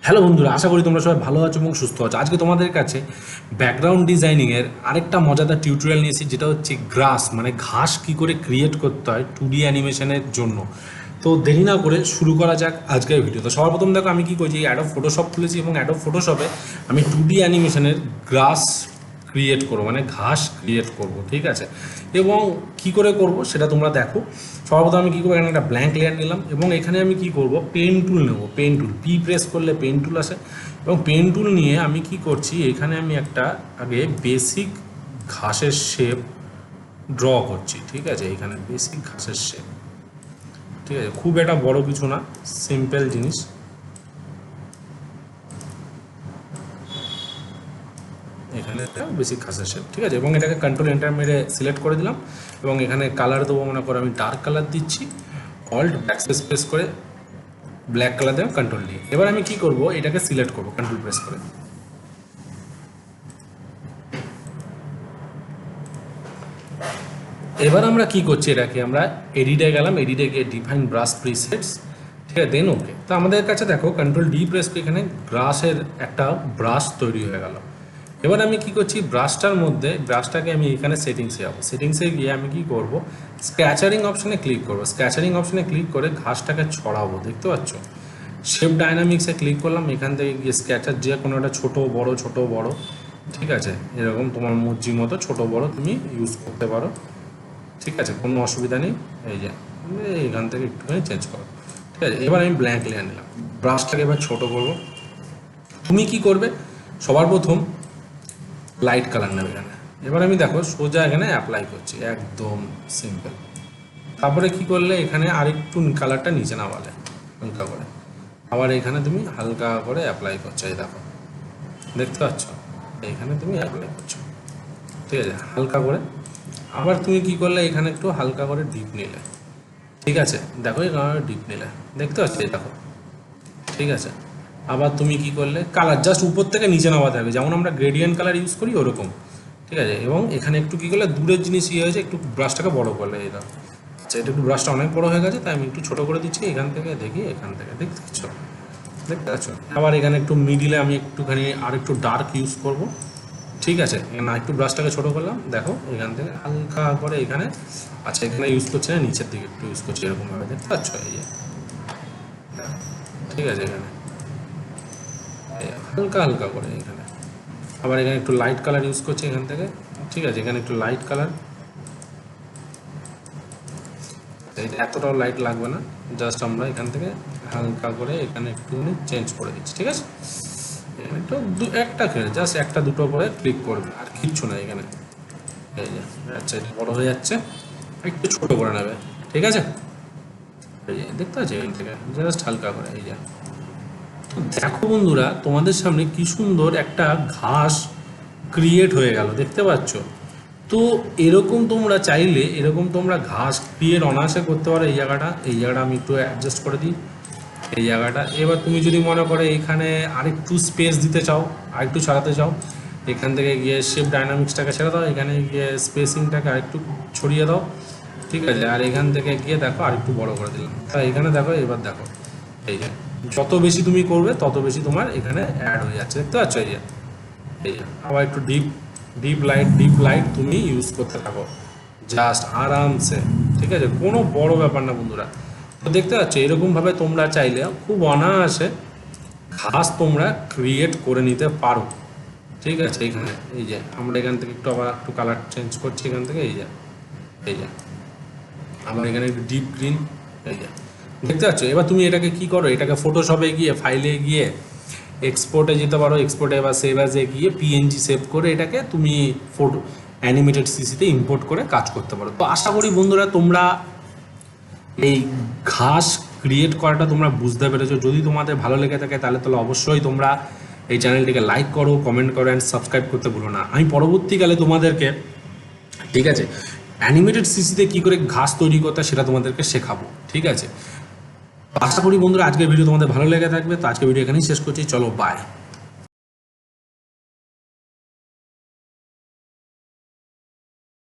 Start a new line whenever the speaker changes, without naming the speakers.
Hello বন্ধুরা, আশা করি তোমরা সবাই ভালো আছো এবং সুস্থ আছো। আজকে তোমাদের কাছে ব্যাকগ্রাউন্ড ডিজাইনিংয়ের আরেকটা মজাদার টিউটোরিয়াল নিয়েছি, যেটা হচ্ছে গ্রাস মানে ঘাস কি করে ক্রিয়েট করতে হয় 2D অ্যানিমেশনের জন্য। তো দেরি না করে শুরু করা যাক আজকের ভিডিও। তো সবার প্রথম দেখো আমি কি করছি, অ্যাডোব ফটোশপ খুলেছি এবং অ্যাডোব ফটোশপে আমি 2D অ্যানিমেশনের গ্রাস ক্রিয়েট করবো, মানে ঘাস ক্রিয়েট করব, ঠিক আছে। এবং কি করে করব সেটা তোমরা দেখো। সর্বপ্রথম আমি কী করবো, এখানে একটা ব্ল্যাঙ্ক লেয়ার নিলাম এবং এখানে আমি কি করব, পেন টুল নেব। পেন টুল পি প্রেস করলে পেন টুল আসে এবং পেন টুল নিয়ে আমি কি করছি, এখানে আমি একটা আগে বেসিক ঘাসের শেপ ড্র করছি, ঠিক আছে। এখানে বেসিক ঘাসের শেপ, ঠিক আছে, খুব একটা বড় কিছু না, সিম্পল জিনিস। এখানে একটা বেসিক ঘাসের শেপ, ঠিক আছে। এবং এটাকে কন্ট্রোল এন্টার মেরে সিলেক্ট করে দিলাম এবং এখানে কালার দেবো, মনে করে আমি ডার্ক কালার দিচ্ছি। অল্ট ব্যাকস্পেস প্রেস করে ব্ল্যাক কালার দেবো কন্ট্রোল দিয়ে। এবার আমি কি করব, এটাকে সিলেক্ট করব কন্ট্রোল প্রেস করে। এবার আমরা কি করছি, এটাকে আমরা এডিটে গেলাম, এডিটে গিয়ে ডিফাইন ব্রাশ প্রিসেটস, ঠিক আছে, দেন ওকে। তো আমাদের কাছে দেখো কন্ট্রোল ডি প্রেস করে এখানে গ্রাসের একটা ব্রাশ তৈরি হয়ে গেল। এবার আমি কি করছি, ব্রাশটার মধ্যে ব্রাশটাকে আমি এখানে সেটিংসে যাবো। সেটিংসে গিয়ে আমি কি করব, স্ক্যাচারিং অপশানে ক্লিক করব। স্ক্যাচারিং অপশানে ক্লিক করে ঘাসটাকে ছড়াবো, দেখতে পাচ্ছ। শেপ ডাইনামিক্সে ক্লিক করলাম, এখান থেকে গিয়ে স্ক্যাচার যে কোনো একটা ছোটো বড়, ঠিক আছে, এরকম তোমার মর্জি মতো ছোটো বড় তুমি ইউজ করতে পারো, ঠিক আছে, কোনো অসুবিধা নেই। এই যে এখান থেকে একটুখানি চেঞ্জ করো, ঠিক আছে। এবার আমি ব্ল্যাঙ্ক লেয়ার নিলাম, ব্রাশটাকে এবার ছোটো করবো। তুমি কি করবে, সবার প্রথম লাইট কালার নেবে এখানে। এবার আমি দেখো সোজা এখানে অ্যাপ্লাই করছি, একদম সিম্পল। তারপরে কি করলে, এখানে আরেকটু কালারটা নিচে নামালে হালকা করে, আবার এখানে তুমি হালকা করে অ্যাপ্লাই করছো, এই দেখো, দেখতে পাচ্ছ, এইখানে তুমি অ্যাপ্লাই করছো, ঠিক আছে, হালকা করে। আবার তুমি কি করলে, এখানে একটু হালকা করে ডিপ নিলে, ঠিক আছে, দেখো এখানে ডিপ নিলে, দেখতে পাচ্ছ, এই দেখো, ঠিক আছে। আবার তুমি কি করলে, কালার জাস্ট উপর থেকে নিচে নামাতে হবে, যেমন আমরা গ্রেডিয়েন্ট কালার ইউজ করি ওরকম, ঠিক আছে। এবং এখানে একটু কী করলে, দূরের জিনিস ইয়ে হয়েছে, একটু ব্রাশটাকে বড় করলে, এই দেখো, আচ্ছা, এটা একটু ব্রাশটা অনেক বড় হয়ে গেছে, তাই আমি একটু ছোটো করে দিচ্ছি। এখান থেকে দেখি, এখান থেকে দেখতে পাচ্ছ, দেখতে পাচ্ছ। আবার এখানে একটু মিডিলে আমি একটুখানি আর একটু ডার্ক ইউজ করব, ঠিক আছে। না, একটু ব্রাশটাকে ছোটো করলাম, দেখো এখান থেকে হালকা করে এখানে, আচ্ছা, এখানে ইউজ করছে না, নিচের দিকে একটু ইউজ করছি, এরকমভাবে, দেখতে পাচ্ছ, এই যে, ঠিক আছে, এখানে হালকা হালকা করে এখানে। আবার এখানে একটু লাইট কালার ইউজ করছি এখান থেকে, ঠিক আছে, এখানে একটু লাইট কালার, এতটাও লাইট লাগবে না, জাস্ট আমরা এখান থেকে হালকা করে এখানে একটুখানি চেঞ্জ করে দিচ্ছি, ঠিক আছে। একটু একটা জাস্ট একটা দুটো করে ক্লিক করবে, আর কিচ্ছু না এখানে। এই যে, আচ্ছা, এটা বড় হয়ে যাচ্ছে, একটু ছোট করে নেবে, ঠিক আছে। এই যে দেখতে পাচ্ছি, এখান থেকে জাস্ট হালকা করে, এই যে। দেখো বন্ধুরা, তোমাদের সামনে কি সুন্দর একটা ঘাস ক্রিয়েট হয়ে গেল, দেখতে পাচ্ছ। তো এরকম তোমরা চাইলে এরকম তোমরা ঘাস ক্রিয়েট অনায়াসে করতে পারো। এই জায়গাটা আমি একটু অ্যাডজাস্ট করে দিই, এই জায়গাটা। এবার তুমি যদি মনে করো এখানে আরেকটু স্পেস দিতে চাও, আরেকটু ছাড়াতে চাও, এখান থেকে গিয়ে শেপ ডাইনামিক্সটাকে ছেড়ে দাও, এখানে গিয়ে স্পেসিংটাকে আরেকটু ছড়িয়ে দাও, ঠিক আছে। আর এখান থেকে গিয়ে দেখো আরেকটু বড় করে দিলাম, তা এখানে দেখো, এবার দেখো, এই যে, যত বেশি তুমি করবে তত বেশি তোমার এখানে অ্যাড হয়ে যাচ্ছে, দেখতে পাচ্ছ। এই যে, আবার একটু ডিপ লাইট তুমি ইউজ করতে থাকো, জাস্ট আরামসে, ঠিক আছে, কোনো বড় ব্যাপার না বন্ধুরা। তো দেখতে পাচ্ছ, এরকমভাবে তোমরা চাইলে খুব অনায়াসে ঘাস তোমরা ক্রিয়েট করে নিতে পারো, ঠিক আছে। এখানে এই যে আমরা এখান থেকে একটু আবার একটু কালার চেঞ্জ করছি এখান থেকে, এই যে আবার এখানে একটু ডিপ গ্রিন, এই যে, দেখতে পাচ্ছ। এবার তুমি এটাকে কি করো, এটাকে ফটোশপে গিয়ে ফাইলে গিয়ে এক্সপোর্টে যেতে পারো, এক্সপোর্টে বা সেভ অ্যাজে গিয়ে পিএনজি সেভ করে এটাকে তুমি ফটো অ্যানিমেটেড সিসিতে ইম্পোর্ট করে কাজ করতে পারো। তো আশা করি বন্ধুরা তোমরা এই ঘাস ক্রিয়েট করাটা তোমরা বুঝতে পেরেছো। যদি তোমাদের ভালো লেগে থাকে তাহলে অবশ্যই তোমরা এই চ্যানেলটিকে লাইক করো, কমেন্ট করো অ্যান্ড সাবস্ক্রাইব করতে ভুলো না। আমি পরবর্তীকালে তোমাদেরকে, ঠিক আছে, অ্যানিমেটেড সিসিতে কী করে ঘাস তৈরি করতে সেটা তোমাদেরকে শেখাবো, ঠিক আছে। আশা করি বন্ধুরা আজকের ভিডিও তোমাদের ভালো লেগে থাকবে। তো আজকের ভিডিও এখানেই শেষ করছি, চলো বাই।